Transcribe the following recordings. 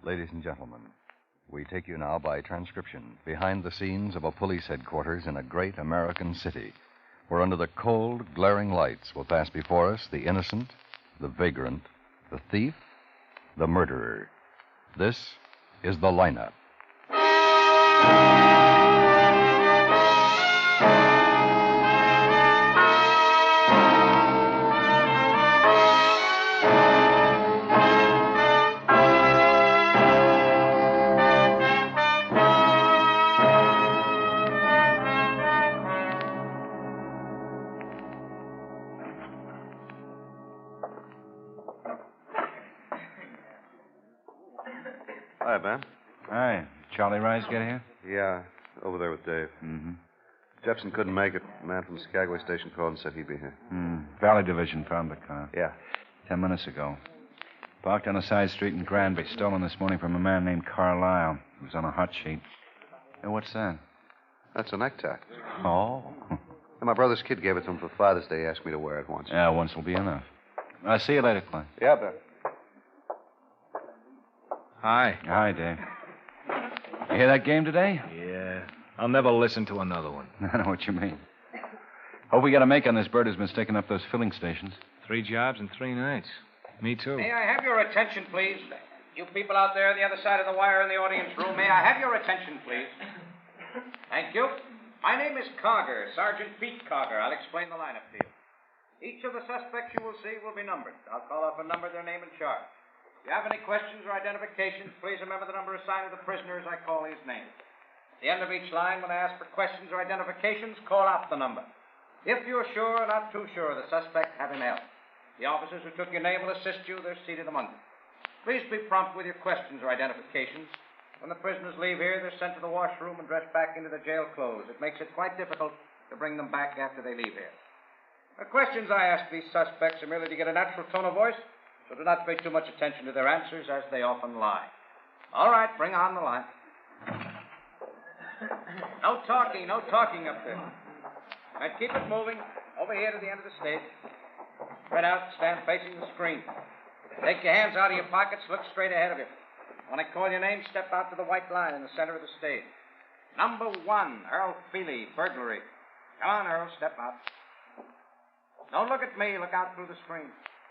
Ladies and gentlemen, we take you now by transcription behind the scenes of a police headquarters in a great American city, where under the cold, glaring lights will pass before us the innocent, the vagrant, the thief, the murderer. This is the lineup. Hi, Ben. Hi. Charlie Rice get here? Yeah, over there with Dave. Mm-hmm. Jepson couldn't make it. A man from the Skagway station called and said he'd be here. Valley Division found the car. Yeah. 10 minutes ago. Parked on a side street in Granby. Stolen this morning from a man named Carlisle. He was on a hot sheet. Hey, what's that? That's a necktie. Oh. And my brother's kid gave it to him for Father's Day. He asked me to wear it once. Yeah, once will be enough. I'll see you later, Clint. Yeah, Ben. Hi. Hi, Dave. You hear that game today? Yeah. I'll never listen to another one. I know what you mean. Hope we got a make on this bird who's been sticking up those filling stations. 3 jobs in 3 nights. Me too. May I have your attention, please? You people out there on the other side of the wire in the audience room, may I have your attention, please? Thank you. My name is Cogger, Sergeant Pete Cogger. I'll explain the lineup to you. Each of the suspects you will see will be numbered. I'll call off a number, their name, and charge. If you have any questions or identifications, please remember the number assigned to the prisoner as I call his name. At the end of each line, when I ask for questions or identifications, call out the number. If you're sure or not too sure of the suspect, have him held. The officers who took your name will assist you. They're seated among you. Please be prompt with your questions or identifications. When the prisoners leave here, they're sent to the washroom and dressed back into their jail clothes. It makes it quite difficult to bring them back after they leave here. The questions I ask these suspects are merely to get a natural tone of voice, so do not pay too much attention to their answers, as they often lie. All right, bring on the line. No talking up there. All right, keep it moving. Over here to the end of the stage. Spread out, stand facing the screen. Take your hands out of your pockets, look straight ahead of you. When I call your name, step out to the white line in the center of the stage. Number 1, Earl Feely, burglary. Come on, Earl, step out. Don't look at me, look out through the screen.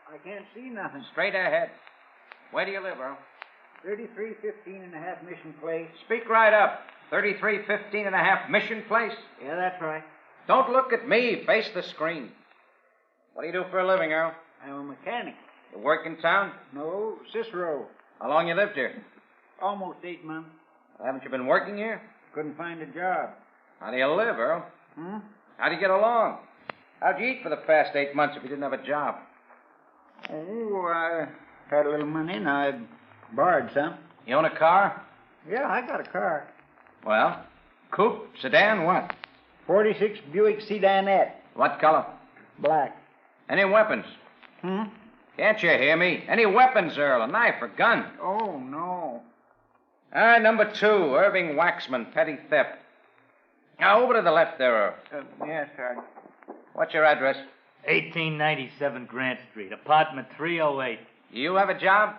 I can't see nothing. Straight ahead. Where do you live, Earl? 3315 and a half Mission Place. Speak right up. 3315 and a half Mission Place. Yeah, that's right. Don't look at me. Face the screen. What do you do for a living, Earl? I'm a mechanic. You work in town? No, Cicero. How long you lived here? Almost 8 months. Haven't you been working here? Couldn't find a job. How do you live, Earl? Hmm? How do you get along? How'd you eat for the past 8 months if you didn't have a job? Oh, I had a little money and I borrowed some. You own a car? Yeah, I got a car. Well, coupe, sedan, what? 46 Buick Sedanette. What color? Black. Any weapons? Hmm? Can't you hear me? Any weapons, Earl? A knife or gun? Oh, no. All right, number 2, Irving Waxman, petty theft. Now, over to the left there, Earl. Yes, sir. What's your address? 1897 Grant Street, apartment 308. You have a job?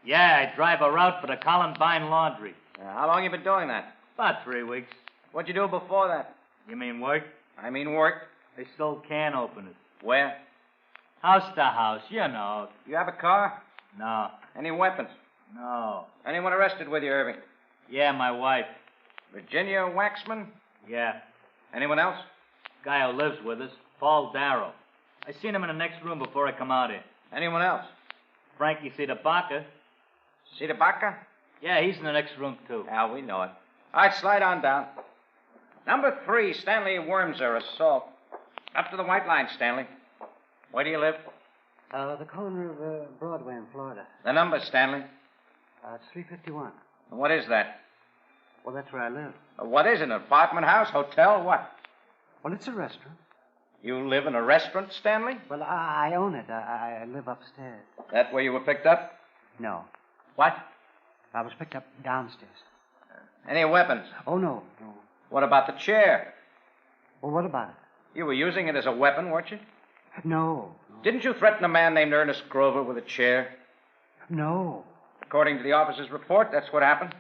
Yeah, I drive a route for the Columbine Laundry. How long you been doing that? About 3 weeks. What'd you do before that? You mean work? I mean work. I sold can openers. Where? House to house, you know. You have a car? No. Any weapons? No. Anyone arrested with you, Irving? Yeah, my wife. Virginia Waxman? Yeah. Anyone else? Guy who lives with us, Paul Darrow. I seen him in the next room before I come out here. Anyone else? Frankie Cedabaca. Cedabaca? Yeah, he's in the next room, too. Yeah, we know it. All right, slide on down. Number 3, Stanley Wormser, assault. Up to the white line, Stanley. Where do you live? The corner of Broadway in Florida. The number, Stanley. It's 351. What is that? Well, that's where I live. What is it, an apartment house, hotel, what? Well, it's a restaurant. You live in a restaurant, Stanley? Well, I own it. I live upstairs. That where you were picked up? No. What? I was picked up downstairs. Any weapons? Oh, no. What about the chair? Well, what about it? You were using it as a weapon, weren't you? No. Didn't you threaten a man named Ernest Grover with a chair? No. Of According to the officer's report, that's what happened.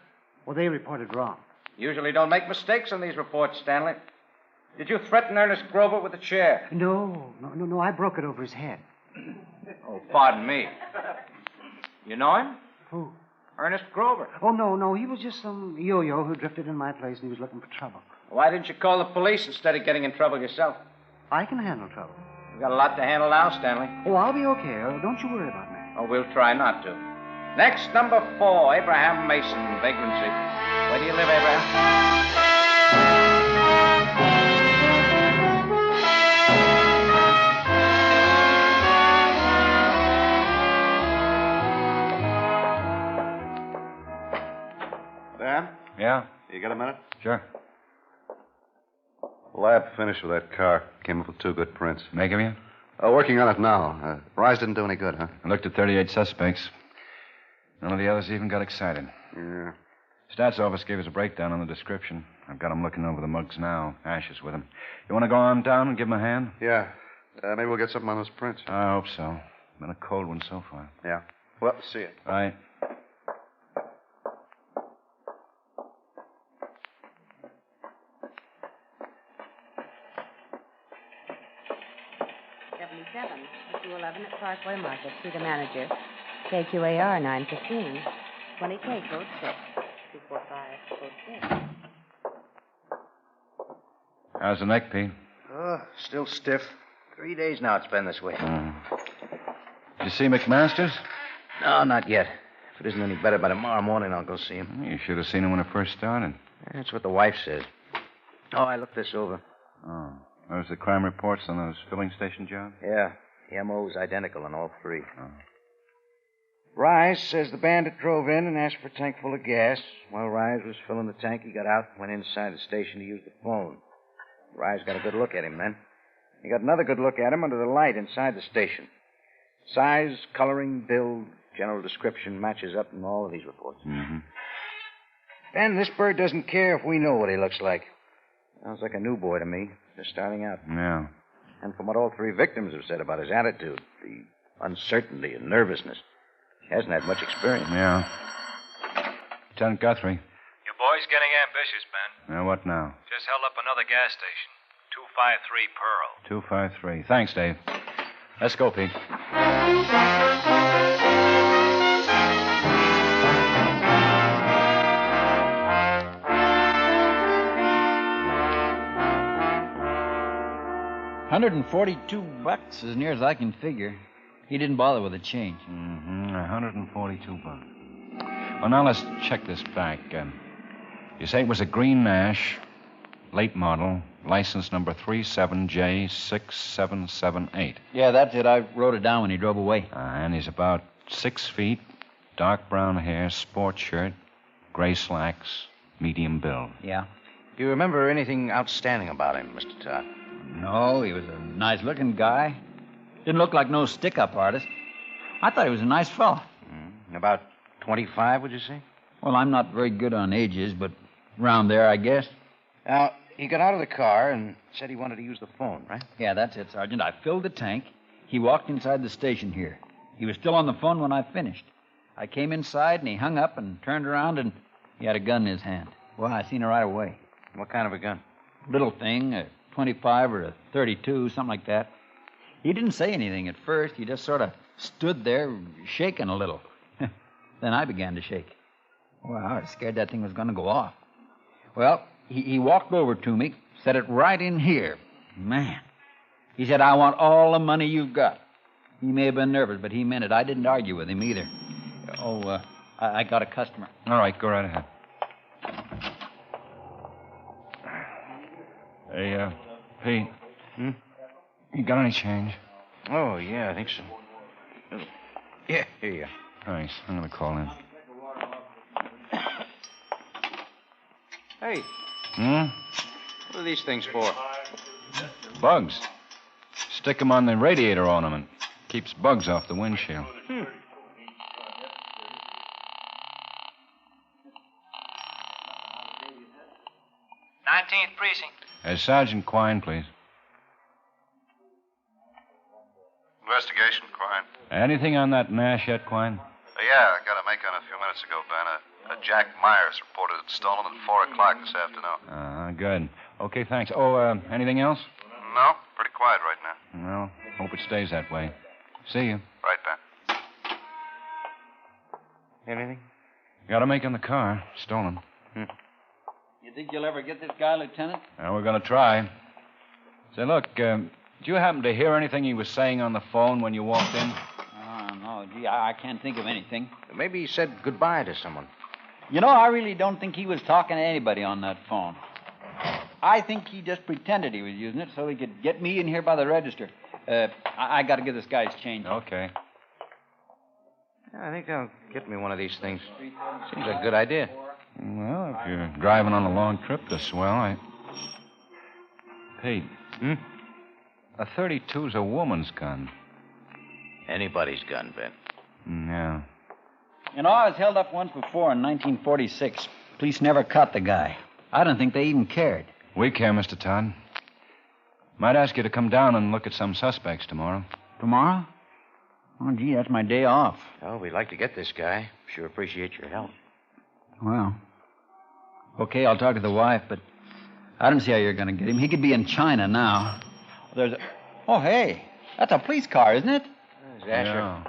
Well, they reported wrong. Usually don't make mistakes on these reports, Stanley. Did you threaten Ernest Grover with a chair? No. I broke it over his head. Oh, pardon me. You know him? Who? Ernest Grover. Oh, no. He was just some yo-yo who drifted in my place and he was looking for trouble. Why didn't you call the police instead of getting in trouble yourself? I can handle trouble. You've got a lot to handle now, Stanley. Oh, I'll be okay. Don't you worry about me. Oh, we'll try not to. Next, number 4, Abraham Mason, vagrancy. Where do you live, Abraham? Dan, Yeah? you got a minute? Sure. Lab finished with that car. Came up with 2 good prints. Make him yet? Working on it now. Rise didn't do any good, huh? I looked at 38 suspects. None of the others even got excited. Yeah. Stats office gave us a breakdown on the description. I've got him looking over the mugs now. Ashes with him. You want to go on down and give him a hand? Yeah. Maybe we'll get something on those prints. I hope so. Been a cold one so far. Yeah. Well, see you. Right. At Parkway Market. See the manager. KQAR 915. 20K, code 6. 245, code 6. How's the neck, Pete? Oh, still stiff. 3 days now it's been this way. Did you see McMasters? No, not yet. If it isn't any better by tomorrow morning, I'll go see him. You should have seen him when it first started. That's what the wife says. Oh, I looked this over. Oh. Those the crime reports on those filling station jobs? Yeah. The MO's identical on all 3. Oh. Rise says the bandit drove in and asked for a tank full of gas. While Rise was filling the tank, he got out and went inside the station to use the phone. Rise got a good look at him then. He got another good look at him under the light inside the station. Size, coloring, build, general description matches up in all of these reports. Mm-hmm. Ben, this bird doesn't care if we know what he looks like. Sounds like a new boy to me, just starting out. Yeah. And from what all 3 victims have said about his attitude, the uncertainty and nervousness, he hasn't had much experience. Yeah. Lieutenant Guthrie. Your boy's getting ambitious, Ben. Now, what now? Just held up another gas station. 253 Pearl. 253. Thanks, Dave. Let's go, Pete. $142, as near as I can figure. He didn't bother with the change. Mm-hmm. $142. Well, now let's check this back. You say it was a green Nash, late model, license number 37J6778. Yeah, that's it. I wrote it down when he drove away. And he's about 6 feet, dark brown hair, sport shirt, gray slacks, medium build. Yeah. Do you remember anything outstanding about him, Mr. Todd? No, he was a nice-looking guy. Didn't look like no stick-up artist. I thought he was a nice fellow. About 25, would you say? Well, I'm not very good on ages, but around there, I guess. Now, he got out of the car and said he wanted to use the phone, right? Yeah, that's it, Sergeant. I filled the tank. He walked inside the station here. He was still on the phone when I finished. I came inside, and he hung up and turned around, and he had a gun in his hand. Well, I seen it right away. What kind of a gun? Little thing, a 25 or a 32, something like that. He didn't say anything at first. He just sort of stood there, shaking a little. Then I began to shake. Well, I was scared that thing was going to go off. Well, he walked over to me, set it right in here. Man. He said, I want all the money you've got. He may have been nervous, but he meant it. I didn't argue with him either. Oh, I got a customer. All right, go right ahead. Hey, Pete. You got any change? Oh, yeah, I think so. Yeah, here you go. Thanks. I'm going to call in. Hey, what are these things for? Bugs. Stick 'em on the radiator ornament. Keeps bugs off the windshield. 19th Precinct. Sergeant Quine, please. Investigation, Quine. Anything on that Nash yet, Quine? Yeah, I got to make on a few few minutes ago, Ben. A Jack Myers reported it stolen at 4 o'clock this afternoon. Good. Okay, thanks. Oh, anything else? No, pretty quiet right now. Well, hope it stays that way. See you. Right, Ben. Anything? Got to make in the car. Stolen. You think you'll ever get this guy, Lieutenant? Well, we're going to try. Say, look, did you happen to hear anything he was saying on the phone when you walked in? No, gee, I can't think of anything. Maybe he said goodbye to someone. You know, I really don't think he was talking to anybody on that phone. I think he just pretended he was using it so he could get me in here by the register. I got to give this guy his change. Okay. I think I'll get me one of these things. Seems a good idea. Well, if you're driving on a long trip to swell, Pete. A 32's a woman's gun. Anybody's gun, Ben. Yeah. You know, I was held up once before in 1946. Police never caught the guy. I don't think they even cared. We care, Mr. Todd. Might ask you to come down and look at some suspects tomorrow. Tomorrow? Oh, gee, that's my day off. Oh, we'd like to get this guy. Sure appreciate your help. Well, okay, I'll talk to the wife, but I don't see how you're going to get him. He could be in China now. Oh, hey, that's a police car, isn't it? Asher. Yeah.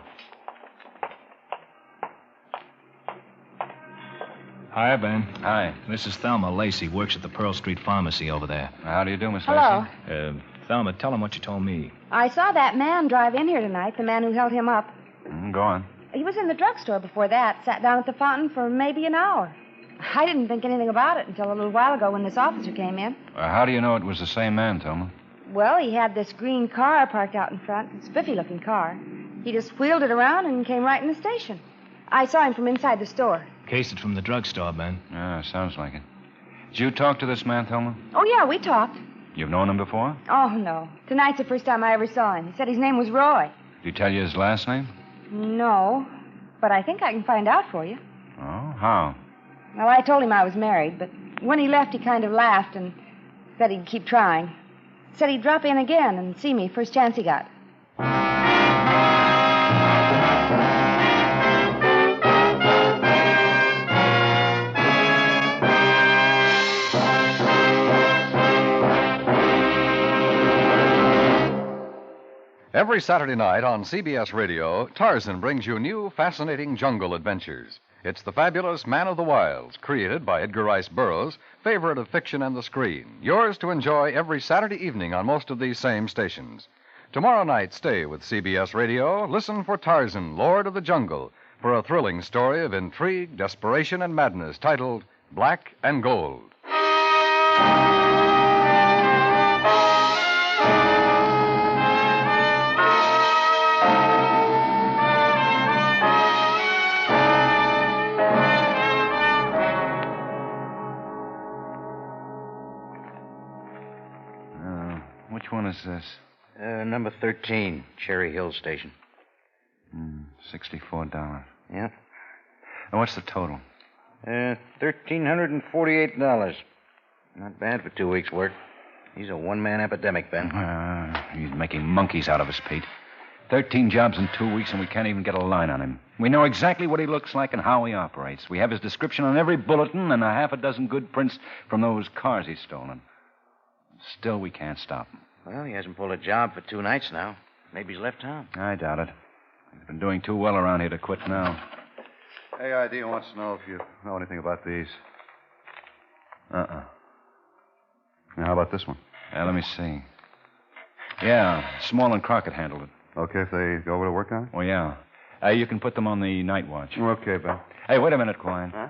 Hi, Ben. Hi. This is Thelma Lacey, works at the Pearl Street Pharmacy over there. How do you do, Miss Hello. Lacey? Thelma, tell him what you told me. I saw that man drive in here tonight, the man who held him up. Go on. He was in the drugstore before that, sat down at the fountain for maybe an hour. I didn't think anything about it until a little while ago when this officer came in. How do you know it was the same man, Thelma? Well, he had this green car parked out in front, a spiffy-looking car. He just wheeled it around and came right in the station. I saw him from inside the store. Cased it from the drugstore, Ben. Yeah, sounds like it. Did you talk to this man, Thelma? Oh, yeah, we talked. You've known him before? Oh, no. Tonight's the first time I ever saw him. He said his name was Roy. Did he tell you his last name? No, but I think I can find out for you. Oh, how? Well, I told him I was married, but when he left, he kind of laughed and said he'd keep trying. Said he'd drop in again and see me first chance he got. Every Saturday night on CBS Radio, Tarzan brings you new, fascinating jungle adventures. It's the fabulous Man of the Wilds, created by Edgar Rice Burroughs, favorite of fiction and the screen. Yours to enjoy every Saturday evening on most of these same stations. Tomorrow night, stay with CBS Radio. Listen for Tarzan, Lord of the Jungle, for a thrilling story of intrigue, desperation, and madness titled Black and Gold. Which one is this? Number 13, Cherry Hill Station. $64. Yep. And what's the total? $1,348. Not bad for 2 weeks' work. He's a one-man epidemic, Ben. He's making monkeys out of us, Pete. 13 jobs in 2 weeks, and we can't even get a line on him. We know exactly what he looks like and how he operates. We have his description on every bulletin and a half a dozen good prints from those cars he's stolen. Still, we can't stop him. Well, he hasn't pulled a job for 2 nights now. Maybe he's left town. I doubt it. He's been doing too well around here to quit now. AID wants to know if you know anything about these. Uh-uh. Now, how about this one? Let me see. Yeah, Small and Crockett handled it. Okay if they go over to work on it? Oh, yeah. You can put them on the Nightwatch. Okay, Ben. Hey, wait a minute, Quine. Huh?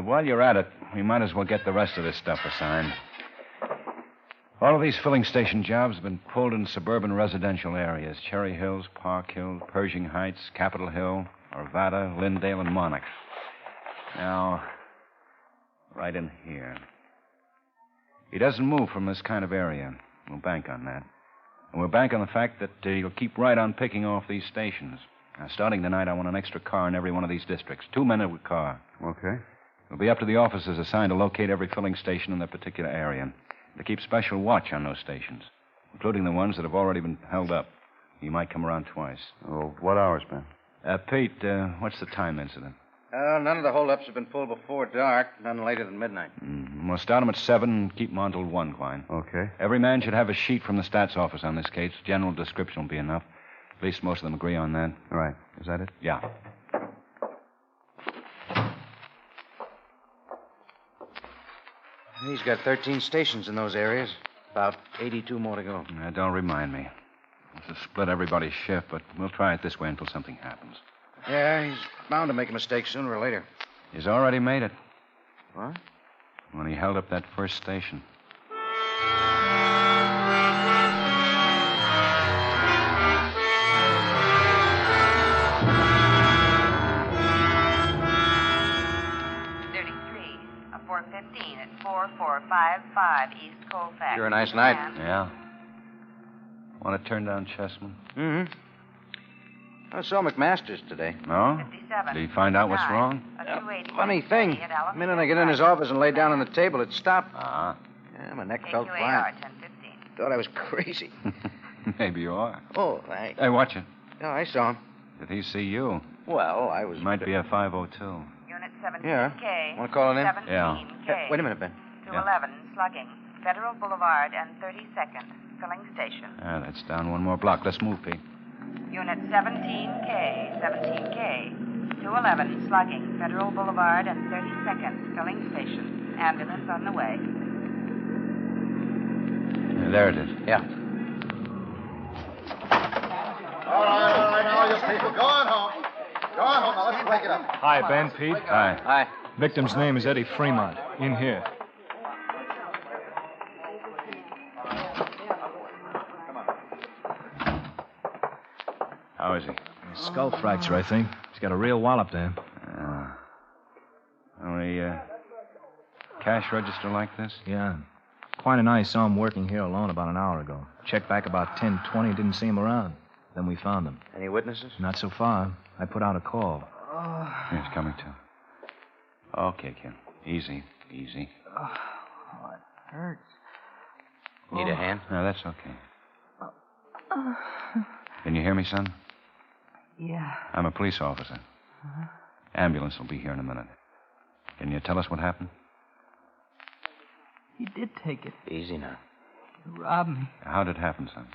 While you're at it, we might as well get the rest of this stuff assigned. All of these filling station jobs have been pulled in suburban residential areas. Cherry Hills, Park Hill, Pershing Heights, Capitol Hill, Arvada, Lindale, and Monarch. Now, right in here. He doesn't move from this kind of area. We'll bank on that. And we'll bank on the fact that he'll keep right on picking off these stations. Now, starting tonight, I want an extra car in every one of these districts. 2 men a car. Okay. It'll be up to the officers assigned to locate every filling station in their particular area. To keep special watch on those stations, including the ones that have already been held up. He might come around twice. Oh, what hours, Ben? Pete, what's the time incident? None of the holdups have been pulled before dark, none later than midnight. We'll start them at 7 and keep them on till 1, Quine. Okay. Every man should have a sheet from the stats office on this case. General description will be enough. At least most of them agree on that. All right. Is that it? Yeah. He's got 13 stations in those areas. About 82 more to go. Don't remind me. It's to split everybody's shift, but we'll try it this way until something happens. Yeah, he's bound to make a mistake sooner or later. He's already made it. What? When he held up that first station. A 415 at 4455 East Colfax. Sure a nice night. Yeah. Want to turn down Chessman? Mm-hmm. I saw McMasters today. No? 57. Did he find out what's wrong? Funny thing. The minute I get in his office and lay down on the table, it stopped. Ah. Yeah, my neck felt fine. KQAR 1015. Thought I was crazy. Maybe you are. Oh, thanks. Hey, watch it. No, I saw him. Did he see you? Well, I was... Might be a 502. Unit 17K. Yeah. Want to call it in? 17K. Yeah. Hey, wait a minute, Ben. 211 Slugging. Federal Boulevard and 32nd. Filling station. Ah, that's down one more block. Let's move, Pete. Unit 17K. 17K. 211 Slugging. Federal Boulevard and 32nd. Filling station. Ambulance on the way. There it is. Yeah. All right, now, you people. Go on home. Go on home. Now, let's wake it up. Hi, Ben, Pete. Hi. Hi. Victim's name is Eddie Fremont. In here. How is he? Skull fracture, I think. He's got a real wallop there. Only, cash register like this? Yeah. Quine and I saw him working here alone about an hour ago. Checked back about 10:20, didn't see him around. Then we found him. Any witnesses? Not so far. I put out a call. He's coming to. Okay, kid. Easy, easy. Oh, it hurts. Need a hand? No, that's okay. Can you hear me, son? Yeah. I'm a police officer. Ambulance will be here in a minute. Can you tell us what happened? He did take it. Easy now. He robbed me. How did it happen, son?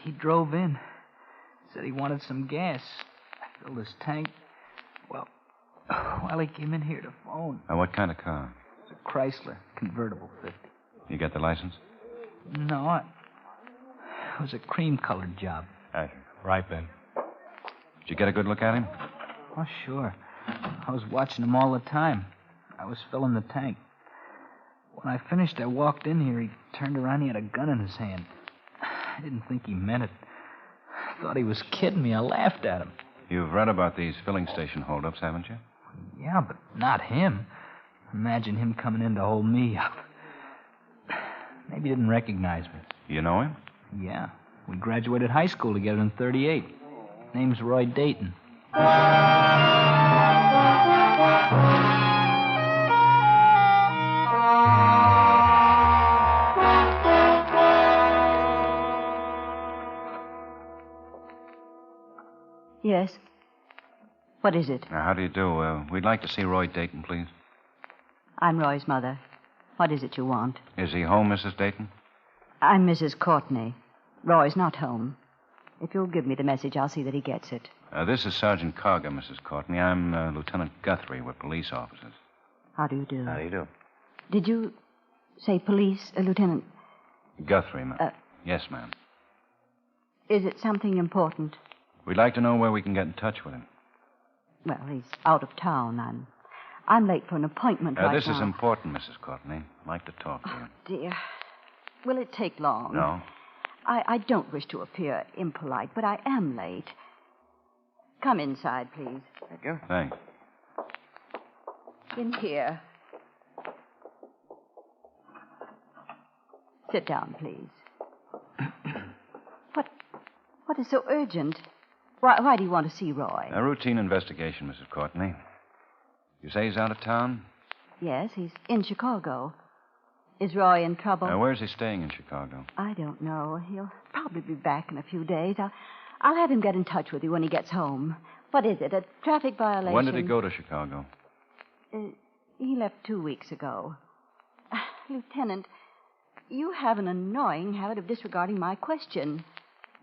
He drove in. Said he wanted some gas. I filled his tank. Well, while he came in here to phone. What kind of car? It's a Chrysler convertible 50. You got the license? No, it was a cream-colored job. Right, Ben. Did you get a good look at him? Oh, sure. I was watching him all the time. I was filling the tank. When I finished, I walked in here. He turned around. He had a gun in his hand. I didn't think he meant it. I thought he was kidding me. I laughed at him. You've read about these filling station holdups, haven't you? Yeah, but not him. Imagine him coming in to hold me up. Maybe he didn't recognize me. You know him? Yeah. We graduated high school together in 38. Name's Roy Dayton. Yes. What is it? Now, how do you do? We'd like to see Roy Dayton, please. I'm Roy's mother. What is it you want? Is he home, Mrs. Dayton? I'm Mrs. Courtney. Roy's not home. If you'll give me the message, I'll see that he gets it. This is Sergeant Carger, Mrs. Courtney. I'm Lieutenant Guthrie. We're police officers. How do you do? How do you do? Did you say police, Lieutenant? Guthrie, ma'am. Yes, ma'am. Is it something important? We'd like to know where we can get in touch with him. Well, he's out of town. I'm late for an appointment right This now. is important, Mrs. Courtney. I'd like to talk to you. Oh, dear. Will it take long? No. I don't wish to appear impolite, but I am late. Come inside, please. Thank you. Thanks. In here. Sit down, please. What is so urgent? Why do you want to see Roy? A routine investigation, Mrs. Courtney. You say he's out of town? Yes, he's in Chicago. Is Roy in trouble? Where's he staying in Chicago? I don't know. He'll probably be back in a few days. I'll have him get in touch with you when he gets home. What is it, a traffic violation? When did he go to Chicago? He left 2 weeks ago. Lieutenant, you have an annoying habit of disregarding my question.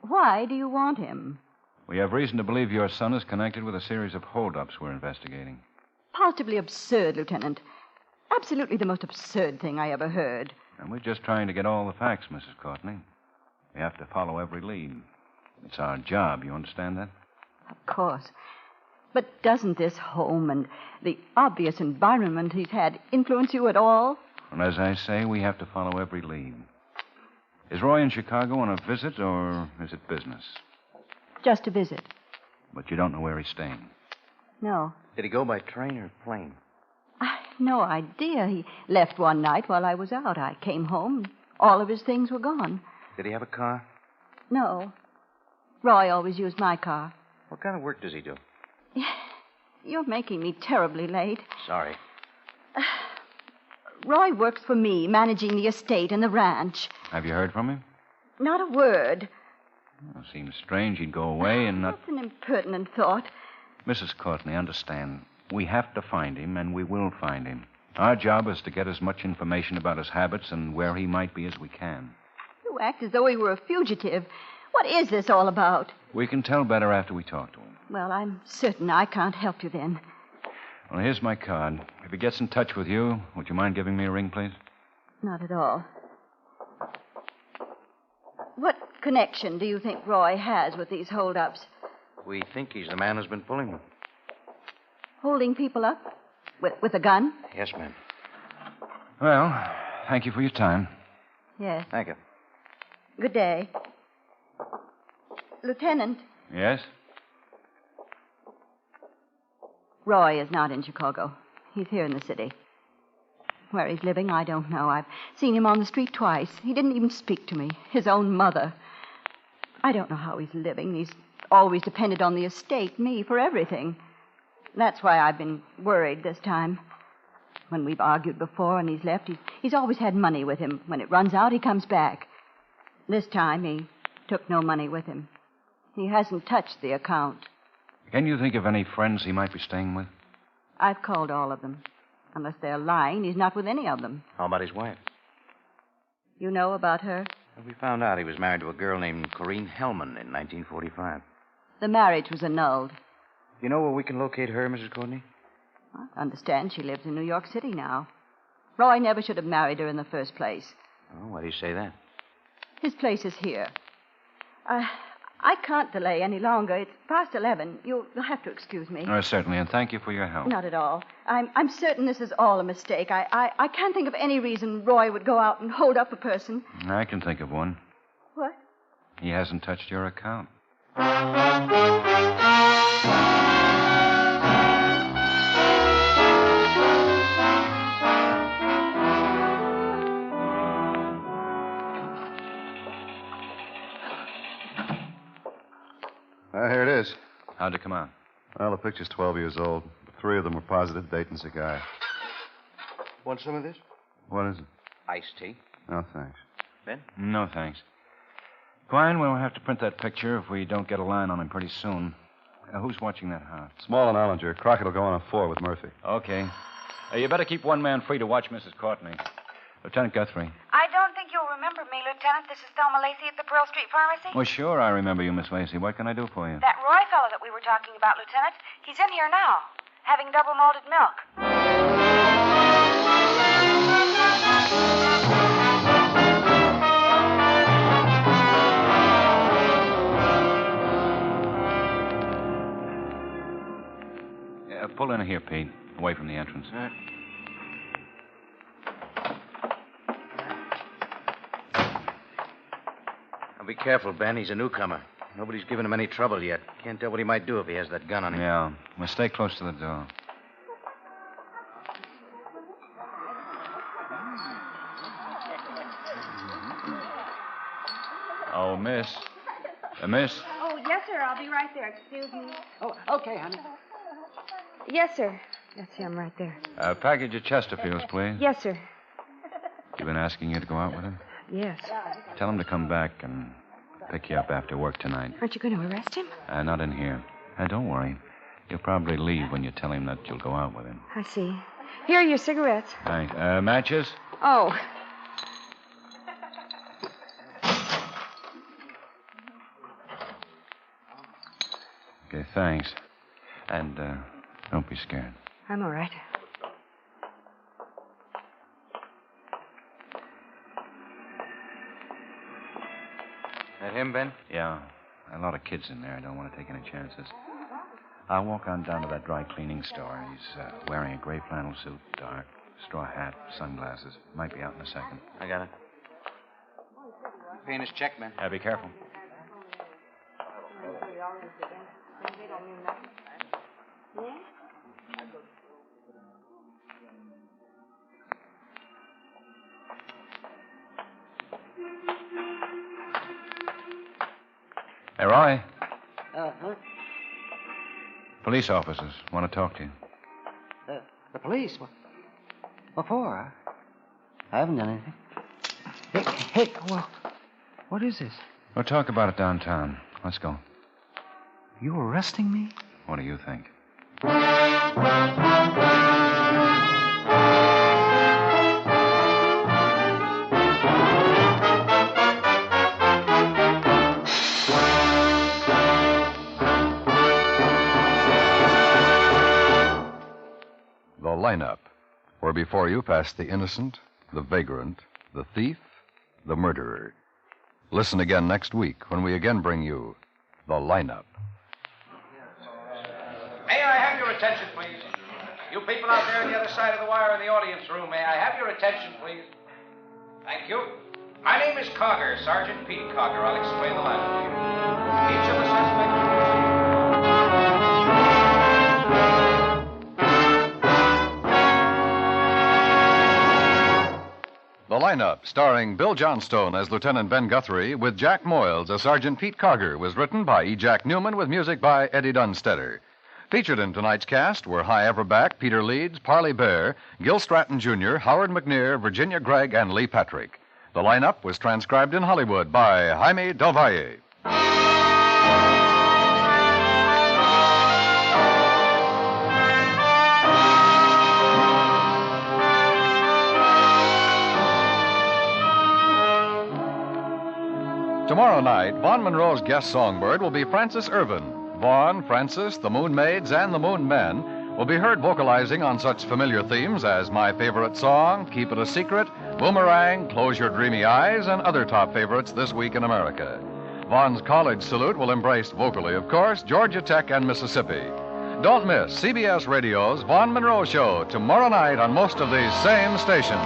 Why do you want him? We have reason to believe your son is connected with a series of holdups we're investigating. Positively absurd, Lieutenant. Absolutely the most absurd thing I ever heard. And we're just trying to get all the facts, Mrs. Courtney. We have to follow every lead. It's our job, you understand that? Of course. But doesn't this home and the obvious environment he's had influence you at all? And as I say, we have to follow every lead. Is Roy in Chicago on a visit, or is it business? Just a visit. But you don't know where he's staying. No. Did he go by train or plane? I've no idea. He left one night while I was out. I came home. All of his things were gone. Did he have a car? No. Roy always used my car. What kind of work does he do? You're making me terribly late. Sorry. Roy works for me, managing the estate and the ranch. Have you heard from him? Not a word. Well, seems strange he'd go away and not... That's an impertinent thought. Mrs. Courtney, understand. We have to find him, and we will find him. Our job is to get as much information about his habits and where he might be as we can. You act as though he were a fugitive. What is this all about? We can tell better after we talk to him. Well, I'm certain I can't help you then. Well, here's my card. If he gets in touch with you, would you mind giving me a ring, please? Not at all. What connection do you think Roy has with these holdups? We think he's the man who's been pulling them. Holding people up? With a gun? Yes, ma'am. Well, thank you for your time. Yes. Thank you. Good day. Lieutenant, Yes? Roy is not in Chicago. He's here in the city. Where he's living, I don't know. I've seen him on the street twice. He didn't even speak to me. His own mother. I don't know how he's living. He's always depended on the estate, me, for everything. That's why I've been worried this time. When we've argued before and he's left, he's always had money with him. When it runs out, he comes back. This time, he took no money with him. He hasn't touched the account. Can you think of any friends he might be staying with? I've called all of them. Unless they're lying, he's not with any of them. How about his wife? You know about her? We found out he was married to a girl named Corrine Hellman in 1945. The marriage was annulled. You know where we can locate her, Mrs. Courtney? I understand she lives in New York City now. Roy never should have married her in the first place. Oh, why do you say that? His place is here. I can't delay any longer. It's past 11. You'll have to excuse me. Certainly, and thank you for your help. Not at all. I'm certain this is all a mistake. I can't think of any reason Roy would go out and hold up a person. I can think of one. What? He hasn't touched your account. Here it is. How'd it come out? Well, the picture's 12 years old. 3 of them were positive, date and cigar. Want some of this? What is it? Iced tea. No, thanks. Ben? No, thanks. Quine, we'll have to print that picture if we don't get a line on him pretty soon. Who's watching that house? Small and Ollinger. Crockett will go on a 4 with Murphy. Okay. You better keep one man free to watch Mrs. Courtney. Lieutenant Guthrie. I don't think you'll remember me, Lieutenant. This is Thelma Lacey at the Pearl Street Pharmacy. Well, sure, I remember you, Miss Lacey. What can I do for you? That Roy fellow that we were talking about, Lieutenant, he's in here now, having double malted milk. Pull in here, Pete. Away from the entrance. Now, be careful, Ben. He's a newcomer. Nobody's given him any trouble yet. Can't tell what he might do if he has that gun on him. Yeah. Well, stay close to the door. Oh, miss. Miss? Oh, yes, sir. I'll be right there. Excuse me. Oh, okay, honey. Yes, sir. That's him right there. A package of Chesterfields, please. Yes, sir. You been asking you to go out with him? Yes. Tell him to come back and pick you up after work tonight. Aren't you going to arrest him? Not in here. Don't worry. He'll probably leave when you tell him that you'll go out with him. I see. Here are your cigarettes. Thanks. Matches? Oh. Okay, thanks. And don't be scared. I'm all right. That him, Ben? Yeah. A lot of kids in there. I don't want to take any chances. I'll walk on down to that dry cleaning store. He's wearing a gray flannel suit, dark, straw hat, sunglasses. Might be out in a second. I got it. Paying his check, Ben. Be careful. Hey, Roy. Huh? Police officers want to talk to you. The police? What for? I haven't done anything. Hey, what is this? We'll talk about it downtown. Let's go. You arresting me? What do you think? The lineup, where before you pass the innocent, the vagrant, the thief, the murderer. Listen again next week when we again bring you the lineup. May I have your attention, please? You people out there on the other side of the wire in the audience room, may I have your attention, please? Thank you. My name is Cogger, Sergeant Pete Cogger. I'll explain the lineup to you. Each of the suspects... The lineup, starring Bill Johnstone as Lieutenant Ben Guthrie, with Jack Moyles as Sergeant Pete Cogger, was written by E. Jack Newman with music by Eddie Dunstetter. Featured in tonight's cast were High Everback, Peter Leeds, Parley Bear, Gil Stratton Jr., Howard McNear, Virginia Gregg, and Lee Patrick. The lineup was transcribed in Hollywood by Jaime Del Valle. Tomorrow night, Vaughn Monroe's guest songbird will be Francis Irvin. Vaughn, Francis, the Moon Maids, and the Moon Men will be heard vocalizing on such familiar themes as My Favorite Song, Keep It a Secret, Boomerang, Close Your Dreamy Eyes, and other top favorites this week in America. Vaughn's college salute will embrace vocally, of course, Georgia Tech and Mississippi. Don't miss CBS Radio's Vaughn Monroe Show tomorrow night on most of these same stations.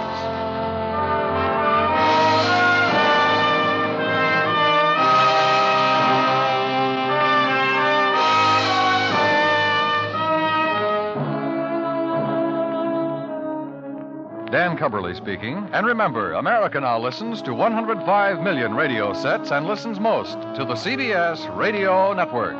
Dan Cubberly speaking. And remember, America now listens to 105 million radio sets and listens most to the CBS Radio Network.